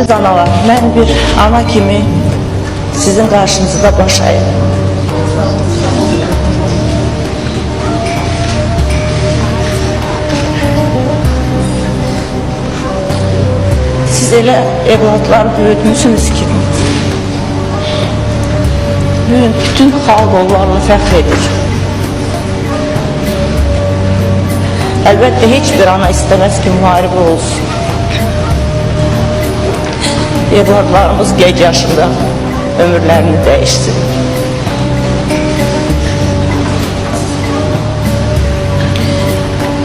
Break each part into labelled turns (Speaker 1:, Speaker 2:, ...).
Speaker 1: Əziz analar, mən bir ana kimi sizin qarşınızda baş əyirəm. Siz elə evladlar böyütmüşsünüz ki, bütün xalq onlarla fəxr edir. Əlbəttə, heç bir ana istəməz ki, müharibə olsun. Evladlarımız gec yaşında ömürlərini dəyişsin.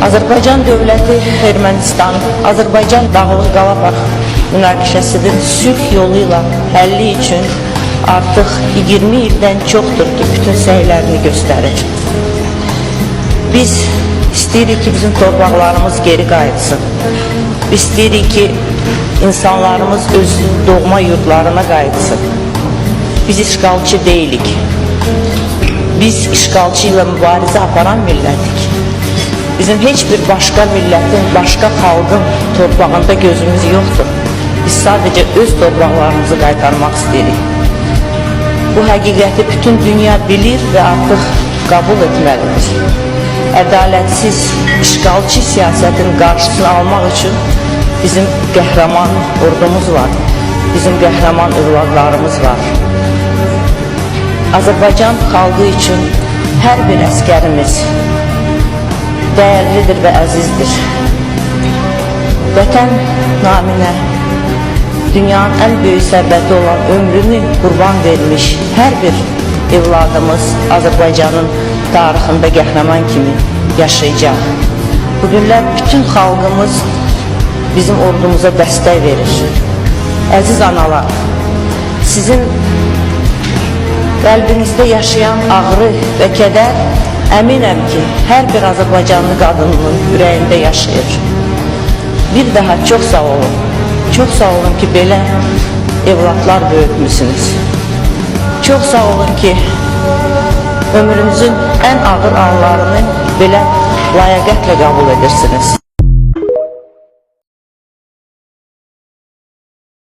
Speaker 1: Azərbaycan dövləti Ermənistan, Azərbaycan Dağlıq Qarabağ münaqişəsinin sülh yolu ilə həlli üçün artıq 20 ildən çoxdur ki, bütün səylərini göstərir. Biz istəyirik ki, bizim torpaqlarımız geri qayıtsın. Biz istəyirik ki, insanlarımız öz doğma yurdlarına qayıtsın. Biz işğalçı deyilik. Biz işğalçı ilə mübarizə aparan millətik. Bizim heç bir başqa millətin, başqa xalqın torpağında gözümüz yoxdur. Biz sadəcə öz torpaqlarımızı qaytarmaq istəyirik. Bu həqiqəti bütün dünya bilir və artıq qəbul etməlidir. Ədalətsiz, işğalçı siyasətin qarşısını almaq üçün bizim qəhrəman ordumuz var, bizim qəhrəman övladlarımız var. Azərbaycan xalqı üçün hər bir əskərimiz dəyərlidir və əzizdir. Vətən naminə dünyanın ən böyük sərvəti olan ömrünü qurban vermiş hər bir evladımız Azərbaycanın tarixində qəhrəman kimi yaşayacaq. Bugünlər bütün xalqımız bizim ordumuza dəstək verir. Əziz analar, sizin qəlbinizdə yaşayan ağrı və kədər əminəm ki, hər bir Azərbaycanlı qadının ürəyində yaşayır. Bir daha çox sağ olun. Çox sağ olun ki, belə evladlar böyütmüşsünüz. Çox sağ olun ki, ömrünüzün ən ağır anlarını belə layaqətlə qəbul edirsiniz.